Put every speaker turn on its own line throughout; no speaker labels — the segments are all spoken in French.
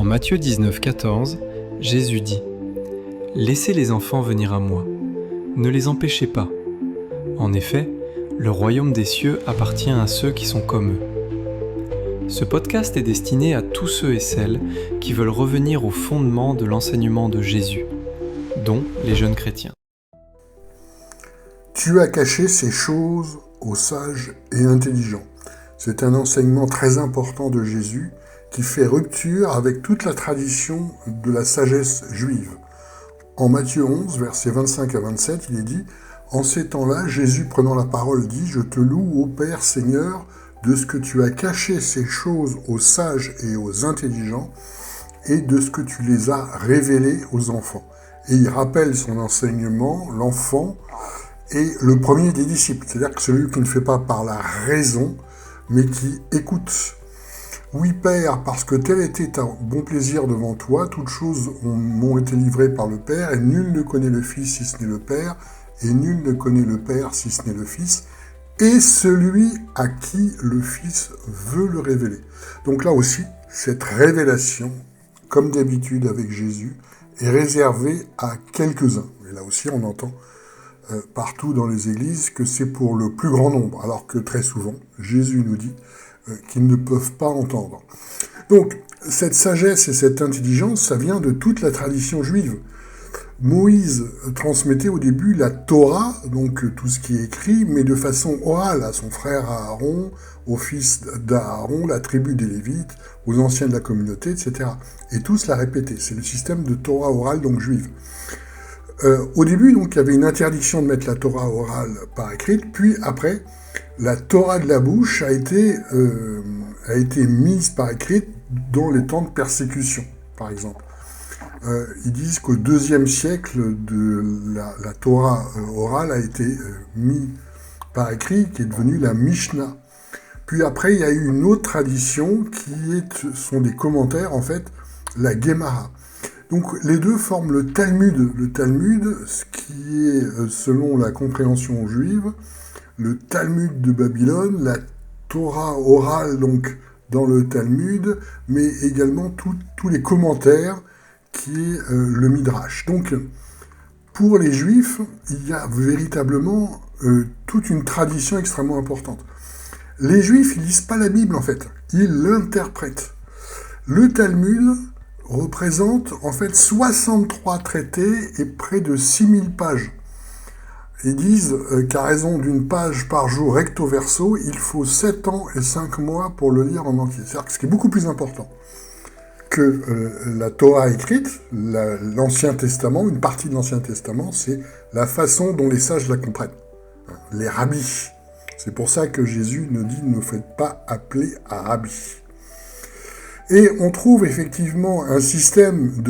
Matthieu 19, 14, Jésus dit « Laissez les enfants venir à moi, ne les empêchez pas. En effet, le royaume des cieux appartient à ceux qui sont comme eux. » Ce podcast est destiné à tous ceux et celles qui veulent revenir au fondement de l'enseignement de Jésus, dont les jeunes chrétiens.
Tu as caché ces choses aux sages et intelligents. C'est un enseignement très important de Jésus qui fait rupture avec toute la tradition de la sagesse juive. En Matthieu 11, versets 25 à 27, il est dit « En ces temps-là, Jésus prenant la parole dit « Je te loue, ô Père Seigneur, de ce que tu as caché ces choses aux sages et aux intelligents, et de ce que tu les as révélées aux enfants. » Et il rappelle son enseignement, l'enfant est le premier des disciples, c'est-à-dire que celui qui ne fait pas par la raison, mais qui écoute. Oui, Père, parce que tel était ta bon plaisir devant toi, toutes choses m'ont été livrées par le Père, et nul ne connaît le Fils si ce n'est le Père, et nul ne connaît le Père si ce n'est le Fils, et celui à qui le Fils veut le révéler. Donc là aussi, cette révélation, comme d'habitude avec Jésus, est réservée à quelques-uns. Et là aussi, on entend partout dans les églises que c'est pour le plus grand nombre, alors que très souvent, Jésus nous dit qu'ils ne peuvent pas entendre. Donc, cette sagesse et cette intelligence, ça vient de toute la tradition juive. Moïse transmettait au début la Torah, donc tout ce qui est écrit, mais de façon orale à son frère Aaron, aux fils d'Aaron, la tribu des Lévites, aux anciens de la communauté, etc. Et tous la répétaient. C'est le système de Torah orale, donc juive. Au début, donc, il y avait une interdiction de mettre la Torah orale par écrite, puis après, la Torah de la bouche a été mise par écrite dans les temps de persécution, par exemple. Ils disent qu'au IIe siècle, la Torah orale a été mise par écrit, qui est devenue la Mishnah. Puis après, il y a eu une autre tradition sont des commentaires, en fait, la Gemara. Donc les deux forment le Talmud. Le Talmud, ce qui est, selon la compréhension juive, le Talmud de Babylone, la Torah orale donc dans le Talmud, mais également tous les commentaires qui est le Midrash. Donc pour les Juifs, il y a véritablement toute une tradition extrêmement importante. Les Juifs, ils lisent pas la Bible en fait, ils l'interprètent. Le Talmud représente en fait 63 traités et près de 6000 pages. Ils disent qu'à raison d'une page par jour recto verso, il faut 7 ans et 5 mois pour le lire en entier. C'est-à-dire que ce qui est beaucoup plus important que la Torah écrite, l'Ancien Testament, une partie de l'Ancien Testament, c'est la façon dont les sages la comprennent. Les rabbis. C'est pour ça que Jésus nous dit « ne faites pas appeler à rabbi ». Et on trouve effectivement un système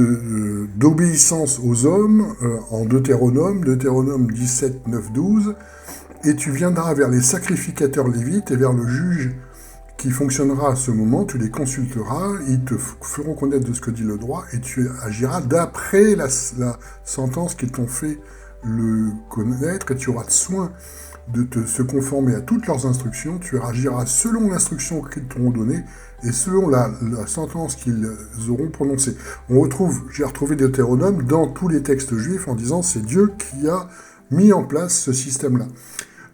d'obéissance aux hommes en Deutéronome 17, 9, 12, et tu viendras vers les sacrificateurs lévites et vers le juge qui fonctionnera à ce moment, tu les consulteras, ils te feront connaître de ce que dit le droit, et tu agiras d'après la sentence qu'ils t'ont fait le connaître, et tu auras soin de se conformer à toutes leurs instructions, tu agiras selon l'instruction qu'ils t'auront donnée, et selon la sentence qu'ils auront prononcée. J'ai retrouvé Deutéronome dans tous les textes juifs en disant c'est Dieu qui a mis en place ce système-là.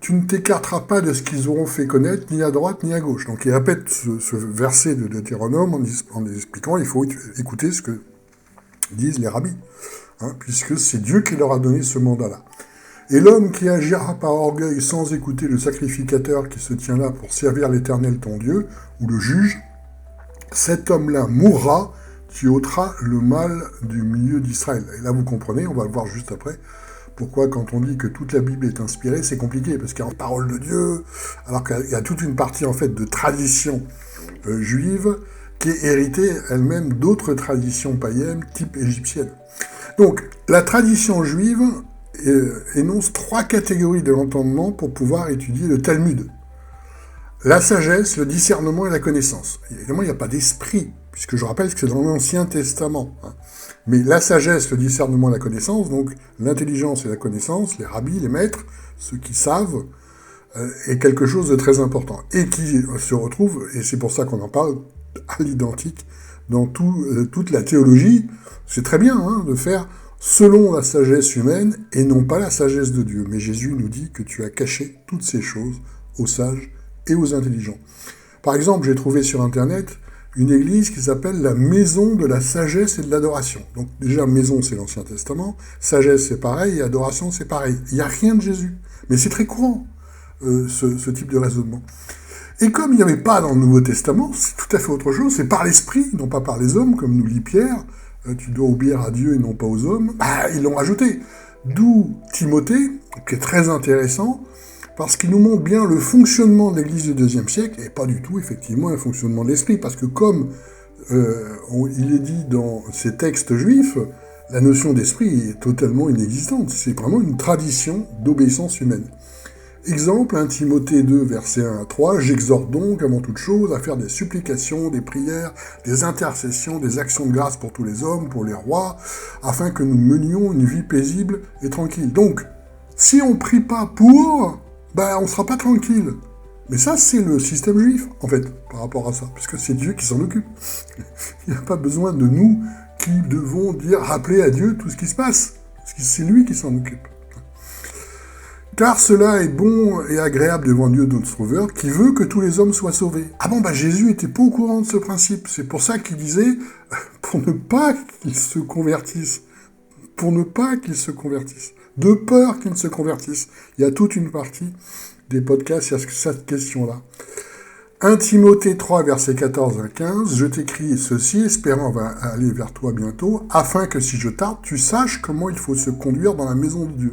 Tu ne t'écarteras pas de ce qu'ils auront fait connaître, ni à droite, ni à gauche. Donc il répète ce verset de Deutéronome en expliquant il faut écouter ce que disent les rabbis, puisque c'est Dieu qui leur a donné ce mandat-là. Et l'homme qui agira par orgueil sans écouter le sacrificateur qui se tient là pour servir l'Éternel ton Dieu, ou le juge, cet homme-là mourra, tu ôteras le mal du milieu d'Israël. Et là vous comprenez, on va le voir juste après, pourquoi quand on dit que toute la Bible est inspirée, c'est compliqué, parce qu'il y a une parole de Dieu, alors qu'il y a toute une partie en fait de tradition juive qui est héritée elle-même d'autres traditions païennes, type égyptienne. Donc la tradition juive énonce 3 catégories de l'entendement pour pouvoir étudier le Talmud. La sagesse, le discernement et la connaissance. Évidemment, il n'y a pas d'esprit, puisque je rappelle que c'est dans l'Ancien Testament. Mais la sagesse, le discernement et la connaissance, donc l'intelligence et la connaissance, les rabbis, les maîtres, ceux qui savent, est quelque chose de très important. Et qui se retrouve, et c'est pour ça qu'on en parle, à l'identique toute la théologie, c'est très bien de faire selon la sagesse humaine et non pas la sagesse de Dieu. Mais Jésus nous dit que tu as caché toutes ces choses aux sages et aux intelligents. Par exemple, j'ai trouvé sur Internet une église qui s'appelle la Maison de la Sagesse et de l'Adoration. Donc déjà, maison, c'est l'Ancien Testament, sagesse, c'est pareil, et adoration, c'est pareil. Il n'y a rien de Jésus. Mais c'est très courant, ce type de raisonnement. Et comme il n'y avait pas dans le Nouveau Testament, c'est tout à fait autre chose, c'est par l'Esprit, non pas par les hommes, comme nous lit Pierre, tu dois obéir à Dieu et non pas aux hommes, ils l'ont rajouté. D'où Timothée, qui est très intéressant, parce qu'il nous montre bien le fonctionnement de l'Église du IIe siècle, et pas du tout, effectivement, un fonctionnement de l'esprit, parce que comme il est dit dans ces textes juifs, la notion d'esprit est totalement inexistante. C'est vraiment une tradition d'obéissance humaine. Exemple, 1 Timothée 2, versets 1 à 3, « J'exhorte donc, avant toute chose, à faire des supplications, des prières, des intercessions, des actions de grâce pour tous les hommes, pour les rois, afin que nous menions une vie paisible et tranquille. » Donc, si on prie pas pour, on sera pas tranquille. Mais ça, c'est le système juif, en fait, par rapport à ça, puisque c'est Dieu qui s'en occupe. Il n'y a pas besoin de nous qui devons rappeler à Dieu tout ce qui se passe, parce que c'est lui qui s'en occupe. Car cela est bon et agréable devant Dieu notre Sauveur, qui veut que tous les hommes soient sauvés. Jésus était pas au courant de ce principe. C'est pour ça qu'il disait, pour ne pas qu'ils se convertissent. Pour ne pas qu'ils se convertissent. De peur qu'ils ne se convertissent. Il y a toute une partie des podcasts sur cette question-là. 1 Timothée 3, versets 14 à 15, « Je t'écris ceci, espérant aller vers toi bientôt, afin que si je tarde, tu saches comment il faut se conduire dans la maison de Dieu. »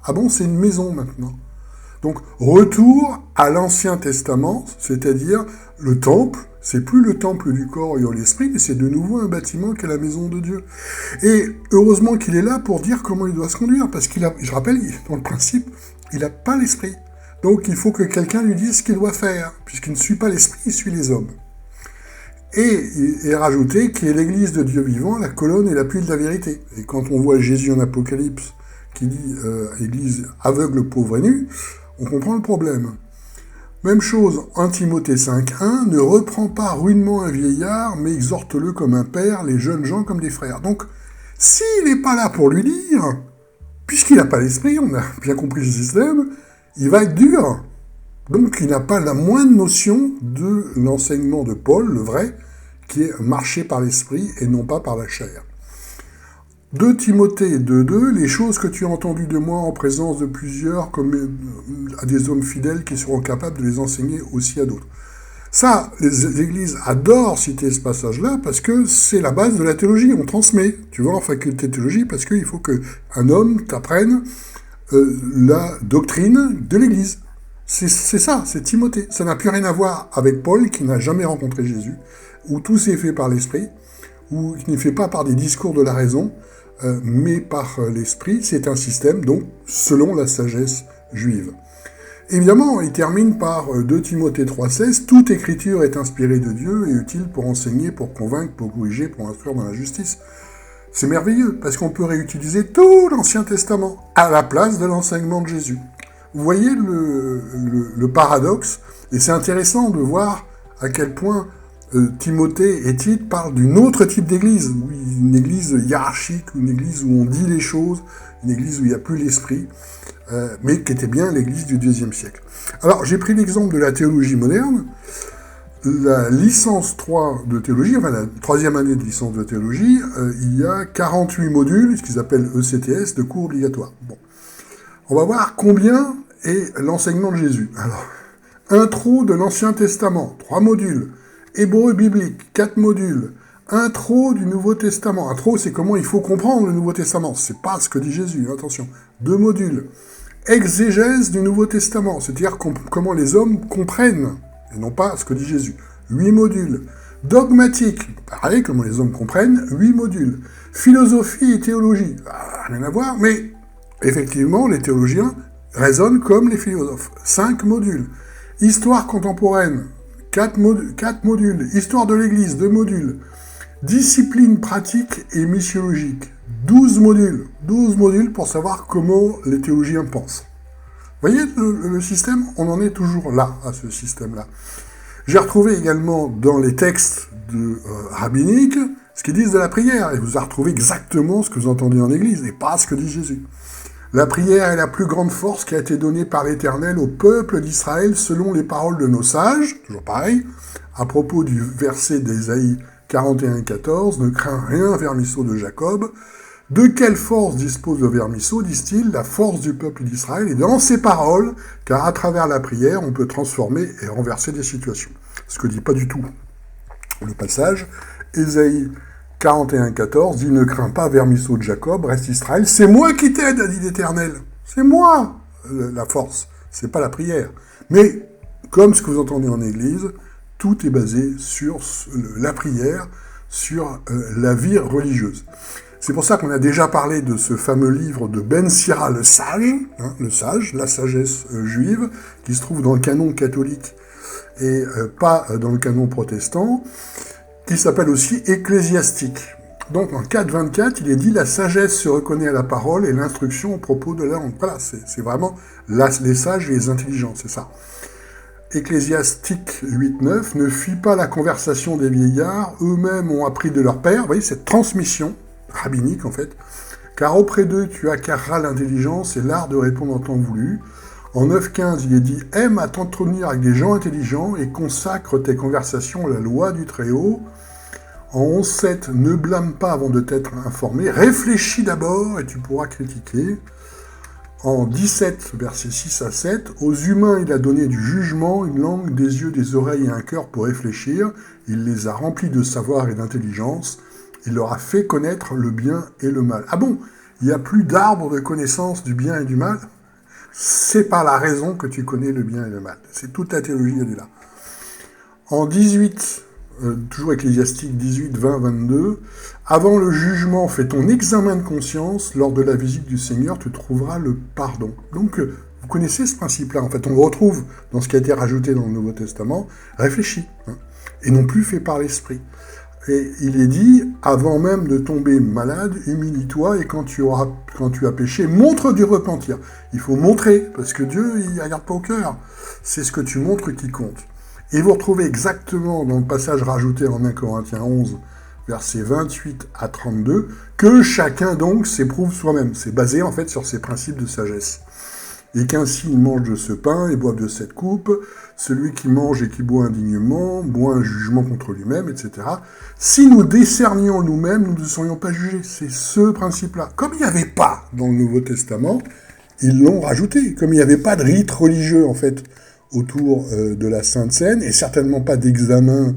Ah bon, c'est une maison maintenant. Donc, retour à l'Ancien Testament, c'est-à-dire le temple, c'est plus le temple du corps et de l'esprit, mais c'est de nouveau un bâtiment qu'est la maison de Dieu. Et heureusement qu'il est là pour dire comment il doit se conduire, parce je rappelle, dans le principe, il n'a pas l'esprit. Donc, il faut que quelqu'un lui dise ce qu'il doit faire, puisqu'il ne suit pas l'esprit, il suit les hommes. Et il est rajouté qu'il est l'église de Dieu vivant, la colonne et l'appui de la vérité. Et quand on voit Jésus en Apocalypse, qui dit église aveugle, pauvre et nue, on comprend le problème. Même chose, 1 Timothée 5.1, ne reprends pas rudement un vieillard, mais exhorte-le comme un père, les jeunes gens comme des frères. Donc, s'il n'est pas là pour lui dire, puisqu'il n'a pas l'esprit, on a bien compris ce système, il va être dur. Donc, il n'a pas la moindre notion de l'enseignement de Paul, le vrai, qui est marché par l'esprit et non pas par la chair. 2 Timothée 2.2, les choses que tu as entendues de moi en présence de plusieurs, comme à des hommes fidèles qui seront capables de les enseigner aussi à d'autres. Ça, les églises adorent citer ce passage-là parce que c'est la base de la théologie, on transmet. Tu vas en faculté de théologie parce qu'il faut qu'un homme t'apprenne la doctrine de l'église. C'est ça, c'est Timothée. Ça n'a plus rien à voir avec Paul qui n'a jamais rencontré Jésus, où tout s'est fait par l'esprit, où il n'est fait pas par des discours de la raison, mais par l'esprit. C'est un système, donc, selon la sagesse juive. Évidemment, il termine par 2 Timothée 3,16, « Toute écriture est inspirée de Dieu et utile pour enseigner, pour convaincre, pour corriger, pour instruire dans la justice. » C'est merveilleux, parce qu'on peut réutiliser tout l'Ancien Testament à la place de l'enseignement de Jésus. Vous voyez le paradoxe, et c'est intéressant de voir à quel point Timothée et Tite parlent d'une autre type d'église, une église hiérarchique, une église où on dit les choses, une église où il n'y a plus l'esprit, mais qui était bien l'église du IIe siècle. Alors, j'ai pris l'exemple de la théologie moderne. La licence 3 de théologie, enfin la troisième année de licence de théologie, il y a 48 modules, ce qu'ils appellent ECTS, de cours obligatoires. Bon. On va voir combien est l'enseignement de Jésus. Alors, intro de l'Ancien Testament, 3 modules. Hébreu biblique, 4 modules. Intro du Nouveau Testament. Intro, c'est comment il faut comprendre le Nouveau Testament. C'est pas ce que dit Jésus, attention. 2 modules. Exégèse du Nouveau Testament, c'est-à-dire comment les hommes comprennent, et non pas ce que dit Jésus. 8 modules. Dogmatique, pareil, comment les hommes comprennent, 8 modules. Philosophie et théologie, rien à voir, mais effectivement, les théologiens raisonnent comme les philosophes. 5 modules. Histoire contemporaine, 4 modules. Histoire de l'Église, 2 modules. Discipline pratique et missiologique, 12 modules. 12 modules pour savoir comment les théologiens pensent. Vous voyez le système? On en est toujours là, à ce système-là. J'ai retrouvé également dans les textes rabbiniques ce qu'ils disent de la prière, et vous avez retrouvé exactement ce que vous entendez en Église, et pas ce que dit Jésus. La prière est la plus grande force qui a été donnée par l'Éternel au peuple d'Israël selon les paroles de nos sages, toujours pareil, à propos du verset d'Ésaïe 41-14, ne crains rien, vermisseau de Jacob. De quelle force dispose le vermisseau, disent-ils, la force du peuple d'Israël, et dans ces paroles, car à travers la prière, on peut transformer et renverser des situations. Ce que dit pas du tout le passage, Ésaïe 41-14 dit « Ne crains pas, vermisseau de Jacob, reste Israël, c'est moi qui t'aide, a dit l'Éternel. C'est moi, la force, c'est pas la prière. » Mais, comme ce que vous entendez en Église, tout est basé sur la prière, sur la vie religieuse. C'est pour ça qu'on a déjà parlé de ce fameux livre de Ben Sira, le sage, la sagesse juive, qui se trouve dans le canon catholique et pas dans le canon protestant, qui s'appelle aussi Ecclésiastique. Donc en 4.24, il est dit « La sagesse se reconnaît à la parole et l'instruction au propos de la langue ». Voilà, c'est vraiment les sages et les intelligents, c'est ça. Ecclésiastique 8.9 « Ne fuis pas la conversation des vieillards, eux-mêmes ont appris de leur père ». Vous voyez, cette transmission rabbinique en fait. « Car auprès d'eux tu acquerras l'intelligence et l'art de répondre en temps voulu ». En 9.15, il est dit « Aime à t'entretenir avec des gens intelligents et consacre tes conversations à la loi du Très-Haut ». En 11.7, « Ne blâme pas avant de t'être informé, réfléchis d'abord et tu pourras critiquer ». En 17, versets 6 à 7, « Aux humains il a donné du jugement, une langue, des yeux, des oreilles et un cœur pour réfléchir. Il les a remplis de savoir et d'intelligence. Il leur a fait connaître le bien et le mal. » Ah bon, il n'y a plus d'arbre de connaissance du bien et du mal ? C'est par la raison que tu connais le bien et le mal. C'est toute la théologie, elle est là. En 18, toujours ecclésiastique 18, 20, 22, « Avant le jugement, fais ton examen de conscience. Lors de la visite du Seigneur, tu trouveras le pardon. » Donc, vous connaissez ce principe-là. En fait, on le retrouve dans ce qui a été rajouté dans le Nouveau Testament. Réfléchis, et non plus fait par l'Esprit. Et il est dit, avant même de tomber malade, humilie-toi, et quand tu as péché, montre du repentir. Il faut montrer, parce que Dieu, il ne regarde pas au cœur. C'est ce que tu montres qui compte. Et vous retrouvez exactement dans le passage rajouté en 1 Corinthiens 11, versets 28 à 32, que chacun donc s'éprouve soi-même. C'est basé en fait sur ces principes de sagesse. Et qu'ainsi il mange de ce pain et boive de cette coupe, celui qui mange et qui boit indignement, boit un jugement contre lui-même, etc. Si nous décernions nous-mêmes, nous ne serions pas jugés. C'est ce principe-là. Comme il n'y avait pas dans le Nouveau Testament, ils l'ont rajouté. Comme il n'y avait pas de rite religieux, en fait, autour de la Sainte Seine, et certainement pas d'examen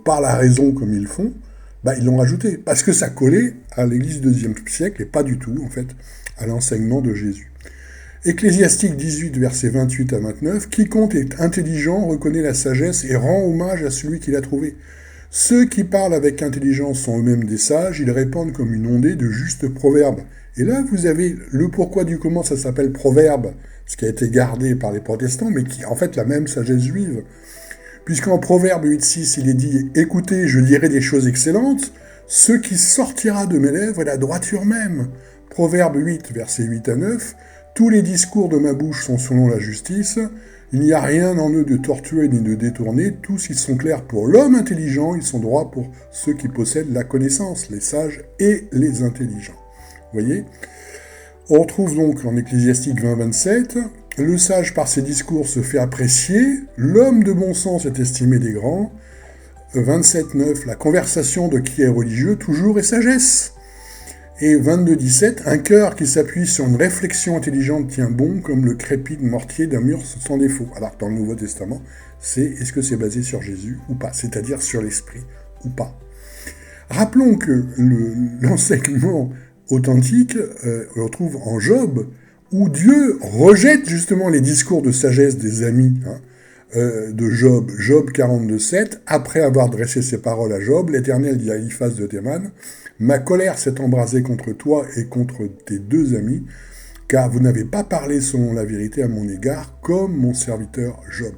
par la raison comme ils font, ils l'ont rajouté. Parce que ça collait à l'Église du IIe siècle, et pas du tout, en fait, à l'enseignement de Jésus. Ecclésiastique 18, versets 28 à 29, « Quiconque est intelligent reconnaît la sagesse et rend hommage à celui qui l'a trouvée. Ceux qui parlent avec intelligence sont eux-mêmes des sages, ils répandent comme une ondée de justes proverbes. » Et là, vous avez le pourquoi du comment ça s'appelle proverbe, ce qui a été gardé par les protestants, mais qui est en fait la même sagesse juive. Puisqu'en Proverbe 8.6, il est dit « Écoutez, je dirai des choses excellentes, ce qui sortira de mes lèvres est la droiture même. » Proverbe 8, versets 8 à 9, « Tous les discours de ma bouche sont selon la justice, il n'y a rien en eux de tortueux ni de détourné, tous ils sont clairs pour l'homme intelligent, ils sont droits pour ceux qui possèdent la connaissance, les sages et les intelligents. » Vous voyez ? On retrouve donc en Ecclésiastique 20-27, « Le sage par ses discours se fait apprécier, l'homme de bon sens est estimé des grands. » 27-9, « La conversation de qui est religieux toujours est sagesse. » Et 22-17, « Un cœur qui s'appuie sur une réflexion intelligente tient bon comme le crépit de mortier d'un mur sans défaut. » Alors que dans le Nouveau Testament, c'est est-ce que c'est basé sur Jésus ou pas, c'est-à-dire sur l'Esprit ou pas. Rappelons que l'enseignement authentique, on le retrouve en Job, où Dieu rejette justement les discours de sagesse des amis de Job. Job 42.7, après avoir dressé ses paroles à Job, l'Éternel dit à Eliphaz de Théman, « Ma colère s'est embrasée contre toi et contre tes deux amis, car vous n'avez pas parlé selon la vérité à mon égard, comme mon serviteur Job. »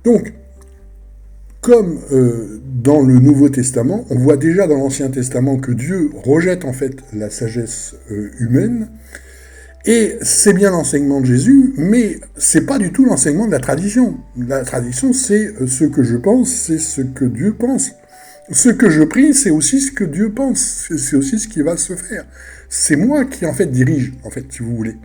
Donc, comme dans le Nouveau Testament, on voit déjà dans l'Ancien Testament que Dieu rejette en fait la sagesse humaine, Et c'est bien l'enseignement de Jésus, mais c'est pas du tout l'enseignement de la tradition. La tradition, c'est ce que je pense, c'est ce que Dieu pense. Ce que je prie, c'est aussi ce que Dieu pense, c'est aussi ce qui va se faire. C'est moi qui, en fait, dirige, en fait, si vous voulez.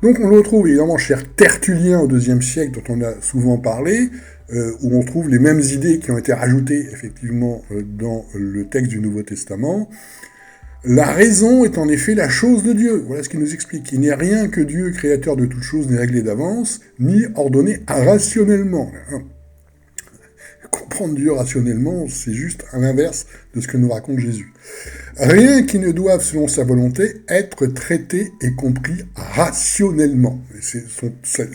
Donc on le retrouve évidemment chez Tertullien au IIe siècle, dont on a souvent parlé, où on trouve les mêmes idées qui ont été rajoutées, effectivement, dans le texte du Nouveau Testament. La raison est en effet la chose de Dieu. Voilà ce qu'il nous explique. Il n'est rien que Dieu, créateur de toutes choses, n'est réglé d'avance, ni ordonné rationnellement. Comprendre Dieu rationnellement, c'est juste à l'inverse de ce que nous raconte Jésus. Rien qui ne doive, selon sa volonté, être traité et compris rationnellement. C'est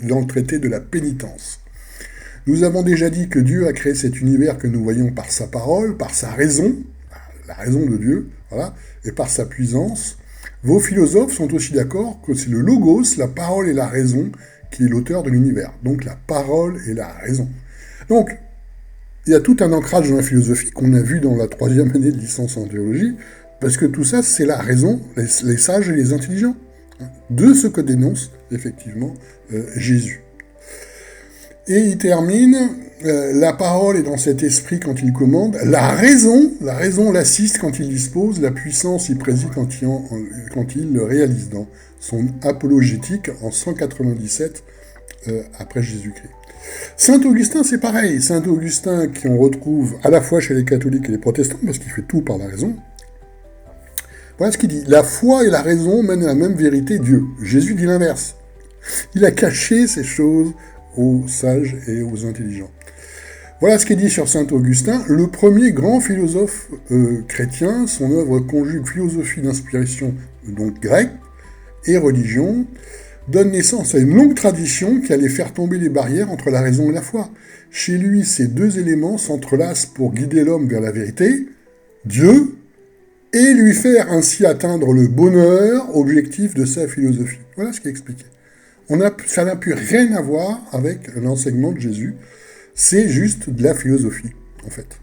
dans le traité de la pénitence. Nous avons déjà dit que Dieu a créé cet univers que nous voyons par sa parole, par sa raison, la raison de Dieu, voilà, et par sa puissance. Vos philosophes sont aussi d'accord que c'est le logos, la parole et la raison, qui est l'auteur de l'univers. Donc la parole et la raison. Donc, il y a tout un ancrage dans la philosophie qu'on a vu dans la 3e année de licence en théologie, parce que tout ça, c'est la raison, les sages et les intelligents, de ce que dénonce, effectivement, Jésus. Et il termine, la parole est dans cet esprit quand il commande, la raison l'assiste quand il dispose, la puissance y préside quand il le réalise, dans son apologétique en 197 après Jésus-Christ. Saint Augustin, c'est pareil. Saint Augustin, qu'on retrouve à la fois chez les catholiques et les protestants, parce qu'il fait tout par la raison. Voilà ce qu'il dit. La foi et la raison mènent à la même vérité, Dieu. Jésus dit l'inverse. Il a caché ces choses aux sages et aux intelligents. Voilà ce qu'il dit sur Saint Augustin. Le premier grand philosophe chrétien, son œuvre conjugue philosophie d'inspiration donc grecque et religion, donne naissance à une longue tradition qui allait faire tomber les barrières entre la raison et la foi. Chez lui, ces deux éléments s'entrelacent pour guider l'homme vers la vérité, Dieu, et lui faire ainsi atteindre le bonheur, objectif de sa philosophie. Voilà ce qui est expliqué. Ça n'a plus rien à voir avec l'enseignement de Jésus, c'est juste de la philosophie, en fait.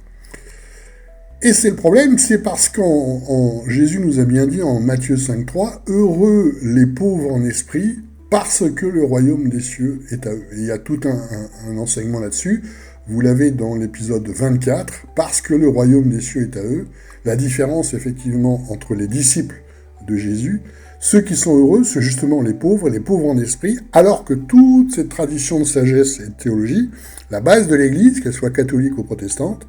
Et c'est le problème, c'est parce que Jésus nous a bien dit en Matthieu 5,3, « Heureux les pauvres en esprit, parce que le royaume des cieux est à eux. » Et il y a tout un enseignement là-dessus. Vous l'avez dans l'épisode 24, « Parce que le royaume des cieux est à eux ». La différence, effectivement, entre les disciples de Jésus, ceux qui sont heureux, c'est justement les pauvres en esprit, alors que toute cette tradition de sagesse et de théologie, la base de l'Église, qu'elle soit catholique ou protestante,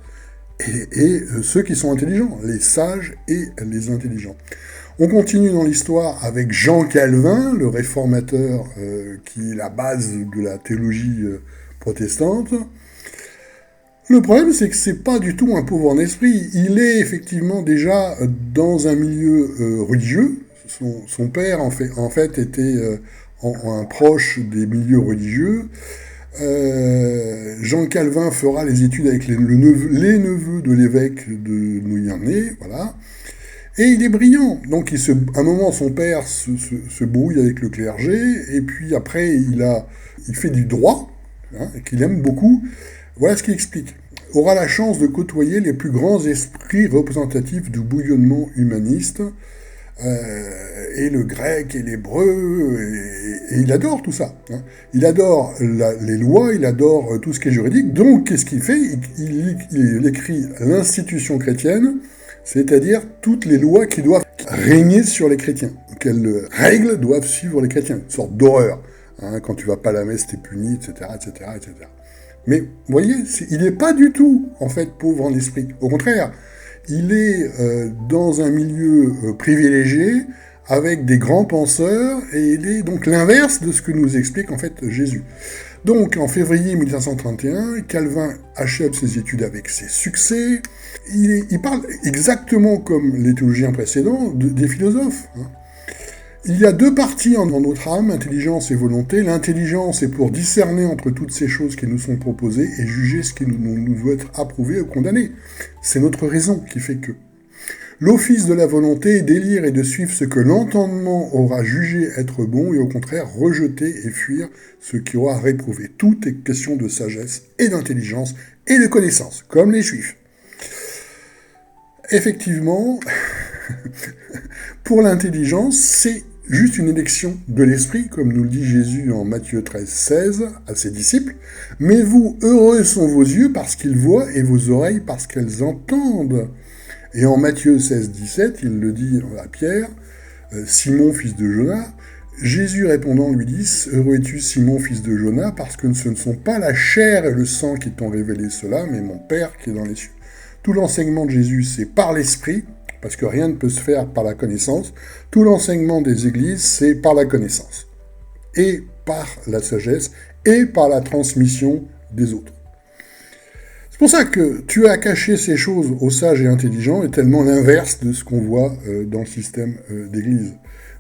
et ceux qui sont intelligents, les sages et les intelligents. On continue dans l'histoire avec Jean Calvin, le réformateur qui est la base de la théologie protestante. Le problème, c'est que c'est pas du tout un pauvre en esprit. Il est effectivement déjà dans un milieu religieux. Son père, en fait, était un proche des milieux religieux. Jean Calvin fera les études avec les neveux de l'évêque de Nouillarney, voilà. Et il est brillant. Donc, à un moment, son père se brouille avec le clergé, et puis après, il fait du droit, hein, qu'il aime beaucoup. Voilà ce qu'il explique. Aura la chance de côtoyer les plus grands esprits représentatifs du bouillonnement humaniste, et le grec et l'hébreu, et il adore tout ça. Hein. Il adore les lois, il adore tout ce qui est juridique. Donc, qu'est-ce qu'il fait ? Il écrit l'institution chrétienne, c'est-à-dire toutes les lois qui doivent régner sur les chrétiens. Quelles règles doivent suivre les chrétiens ? Une sorte d'horreur. Hein, quand tu vas pas à la messe, t'es puni, etc., etc., etc. Mais, vous voyez, il n'est pas du tout, en fait, pauvre en esprit. Au contraire, il est dans un milieu privilégié, avec des grands penseurs, et il est donc l'inverse de ce que nous explique, en fait, Jésus. Donc, en février 1531, Calvin achève ses études avec ses succès. Il parle exactement comme les théologiens précédents des philosophes. Hein. Il y a deux parties dans notre âme, intelligence et volonté. L'intelligence est pour discerner entre toutes ces choses qui nous sont proposées et juger ce qui nous veut être approuvé ou condamné. C'est notre raison qui fait que. L'office de la volonté est d'élire et de suivre ce que l'entendement aura jugé être bon et au contraire rejeter et fuir ce qui aura réprouvé. Tout est question de sagesse et d'intelligence et de connaissance, comme les Juifs. Effectivement, pour l'intelligence, c'est juste une élection de l'esprit, comme nous le dit Jésus en Matthieu 13, 16 à ses disciples. Mais vous, heureux sont vos yeux parce qu'ils voient et vos oreilles parce qu'elles entendent. Et en Matthieu 16, 17, il le dit à Pierre, Simon, fils de Jonas, Jésus répondant lui dit, heureux es-tu Simon, fils de Jonas, parce que ce ne sont pas la chair et le sang qui t'ont révélé cela, mais mon Père qui est dans les cieux. Tout l'enseignement de Jésus, c'est par l'esprit, parce que rien ne peut se faire par la connaissance. Tout l'enseignement des églises, c'est par la connaissance, et par la sagesse, et par la transmission des autres. C'est pour ça que tu as caché ces choses aux sages et intelligents, est tellement l'inverse de ce qu'on voit dans le système d'église.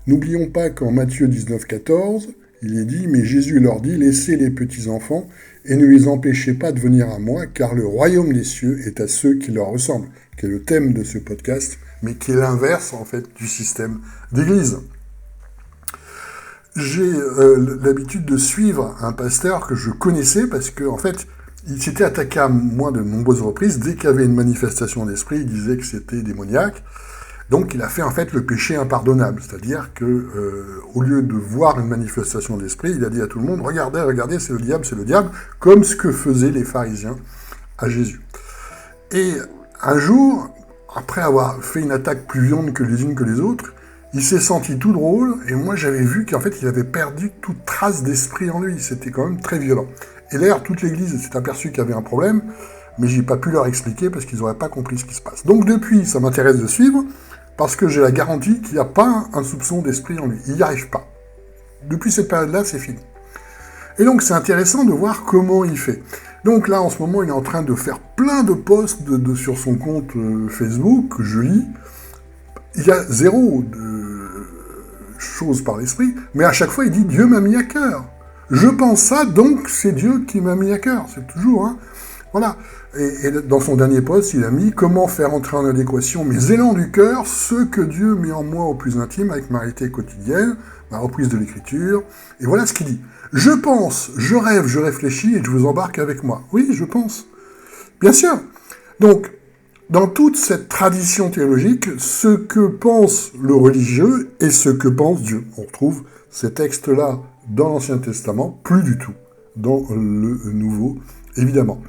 N'oublions pas qu'en Matthieu 19, 14, il est dit « Mais Jésus leur dit, laissez les petits-enfants et ne les empêchez pas de venir à moi, car le royaume des cieux est à ceux qui leur ressemblent », qui est le thème de ce podcast, mais qui est l'inverse, en fait, du système d'église. J'ai l'habitude de suivre un pasteur que je connaissais parce que, en fait, il s'était attaqué à moi de nombreuses reprises. Dès qu'il y avait une manifestation d'esprit, il disait que c'était démoniaque. Donc il a fait en fait le péché impardonnable, c'est-à-dire que au lieu de voir une manifestation d'esprit, il a dit à tout le monde, regardez, c'est le diable, comme ce que faisaient les pharisiens à Jésus. Et un jour, après avoir fait une attaque plus violente que les unes que les autres, il s'est senti tout drôle, et moi j'avais vu qu'en fait il avait perdu toute trace d'esprit en lui, c'était quand même très violent. Et d'ailleurs toute l'église s'est aperçue qu'il y avait un problème, mais j'ai pas pu leur expliquer parce qu'ils n'auraient pas compris ce qui se passe. Donc depuis, ça m'intéresse de suivre, parce que j'ai la garantie qu'il n'y a pas un soupçon d'esprit en lui. Il n'y arrive pas. Depuis cette période-là, c'est fini. Et donc c'est intéressant de voir comment il fait. Donc là, en ce moment, il est en train de faire plein de posts sur son compte Facebook, que je lis. Il y a zéro de choses par l'esprit, mais à chaque fois, il dit « Dieu m'a mis à cœur ». Je pense ça, donc c'est Dieu qui m'a mis à cœur. C'est toujours, hein. Voilà. Et dans son dernier post, il a mis « Comment faire entrer en adéquation mes élans du cœur, ceux que Dieu met en moi au plus intime avec ma réalité quotidienne, ma reprise de l'écriture. » Et voilà ce qu'il dit. « Je pense, je rêve, je réfléchis et je vous embarque avec moi. » Oui, je pense. Bien sûr. Donc, dans toute cette tradition théologique, ce que pense le religieux et ce que pense Dieu. On retrouve ces textes-là dans l'Ancien Testament, plus du tout dans le Nouveau, évidemment.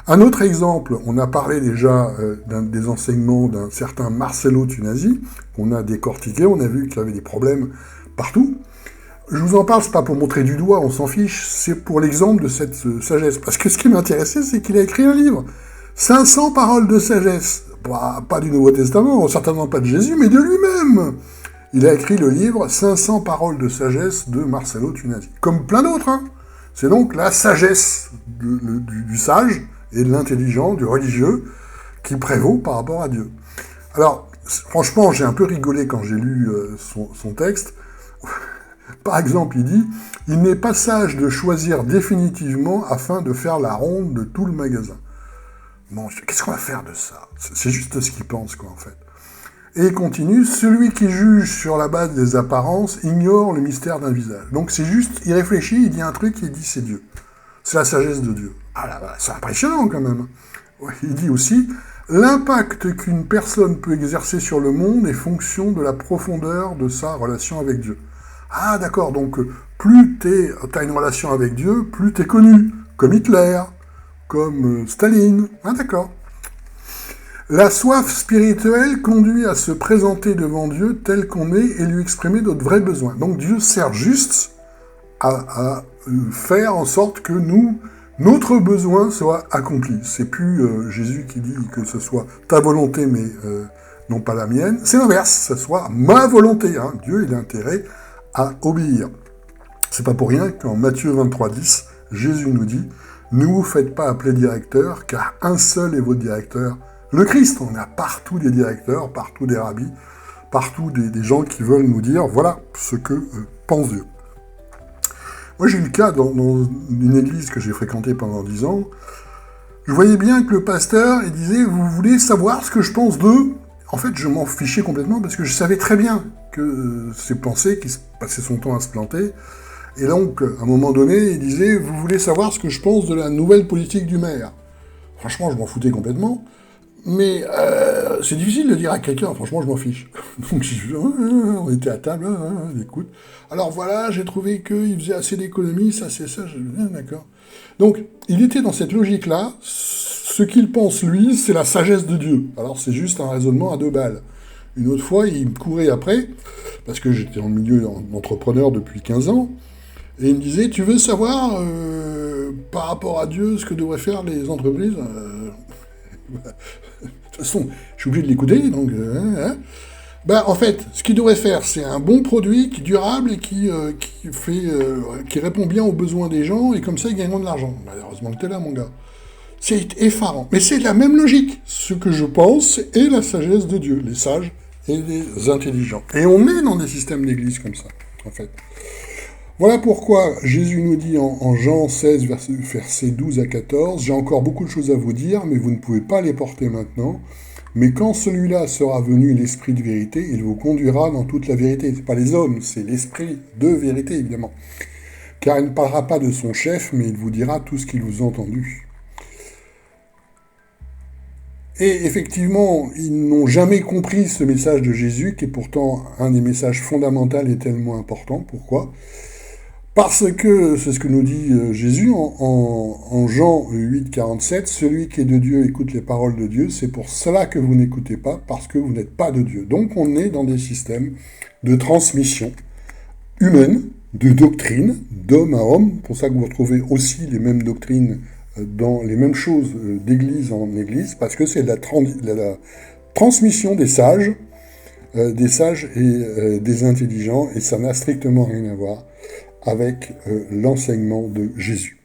Un autre exemple, on a parlé déjà des enseignements d'un certain Marcello Tunasi, qu'on a décortiqué, on a vu qu'il y avait des problèmes partout. Je vous en parle, c'est pas pour montrer du doigt, on s'en fiche, c'est pour l'exemple de cette sagesse. Parce que ce qui m'intéressait, c'est qu'il a écrit un livre. 500 paroles de sagesse. Pas du Nouveau Testament, certainement pas de Jésus, mais de lui-même. Il a écrit le livre 500 paroles de sagesse de Marcello Tunasi. Comme plein d'autres, hein. C'est donc la sagesse du sage et de l'intelligent, du religieux, qui prévaut par rapport à Dieu. Alors, franchement, j'ai un peu rigolé quand j'ai lu son texte. Par exemple, il dit « Il n'est pas sage de choisir définitivement afin de faire la ronde de tout le magasin. » Bon, qu'est-ce qu'on va faire de ça? C'est juste ce qu'il pense, quoi, en fait. Et il continue « Celui qui juge sur la base des apparences ignore le mystère d'un visage. » Donc c'est juste, il réfléchit, il dit un truc, il dit « c'est Dieu. » C'est la sagesse de Dieu. Ah là, c'est impressionnant, quand même. Il dit aussi « L'impact qu'une personne peut exercer sur le monde est fonction de la profondeur de sa relation avec Dieu. » Ah d'accord, donc plus t'as une relation avec Dieu, plus t'es connu, comme Hitler, comme Staline. Ah d'accord. La soif spirituelle conduit à se présenter devant Dieu tel qu'on est et lui exprimer notre vrais besoins. Donc Dieu sert juste à faire en sorte que notre besoin soit accompli. C'est plus Jésus qui dit que ce soit ta volonté, mais non pas la mienne. C'est l'inverse, ce soit ma volonté. Hein. Dieu, il a intérêt à obéir. C'est pas pour rien qu'en Matthieu 23, 10, Jésus nous dit « Ne vous faites pas appeler directeur, car un seul est votre directeur, le Christ. » On a partout des directeurs, partout des rabbis, partout des gens qui veulent nous dire « Voilà ce que pense Dieu. » Moi, j'ai eu le cas dans une église que j'ai fréquentée pendant 10 ans. Je voyais bien que le pasteur, il disait « Vous voulez savoir ce que je pense d'eux ?» En fait, je m'en fichais complètement parce que je savais très bien que ces pensées qui passaient son temps à se planter. Et donc, à un moment donné, il disait « Vous voulez savoir ce que je pense de la nouvelle politique du maire ?» Franchement, je m'en foutais complètement. Mais c'est difficile de dire à quelqu'un, franchement, je m'en fiche. Donc, on était à table, écoute. Alors voilà, j'ai trouvé qu'il faisait assez d'économies, ça, c'est ça, d'accord. Donc, il était dans cette logique-là. Ce qu'il pense, lui, c'est la sagesse de Dieu. Alors, c'est juste un raisonnement à 2 balles. Une autre fois, il me courait après, parce que j'étais en milieu d'entrepreneur depuis 15 ans, et il me disait, tu veux savoir, par rapport à Dieu, ce que devraient faire les entreprises De toute façon, je suis obligé de l'écouter, donc... en fait, ce qu'il devrait faire, c'est un bon produit qui est durable et qui répond bien aux besoins des gens, et comme ça, ils gagneront de l'argent. Malheureusement que t'es là, mon gars. C'est effarant. Mais c'est la même logique. Ce que je pense est la sagesse de Dieu, les sages et les intelligents. Et on est dans des systèmes d'église comme ça, en fait. Voilà pourquoi Jésus nous dit en Jean 16, versets 12 à 14, « J'ai encore beaucoup de choses à vous dire, mais vous ne pouvez pas les porter maintenant. Mais quand celui-là sera venu, l'esprit de vérité, il vous conduira dans toute la vérité. » Ce n'est pas les hommes, c'est l'esprit de vérité, évidemment. Car il ne parlera pas de son chef, mais il vous dira tout ce qu'il vous a entendu. Et effectivement, ils n'ont jamais compris ce message de Jésus, qui est pourtant un des messages fondamentaux et tellement important. Pourquoi ? Parce que, c'est ce que nous dit Jésus en Jean 8, 47, « Celui qui est de Dieu écoute les paroles de Dieu, c'est pour cela que vous n'écoutez pas, parce que vous n'êtes pas de Dieu. » Donc on est dans des systèmes de transmission humaine, de doctrine, d'homme à homme. C'est pour ça que vous retrouvez aussi les mêmes doctrines dans les mêmes choses d'église en église, parce que c'est la transmission des sages et des intelligents, et ça n'a strictement rien à voir avec l'enseignement de Jésus.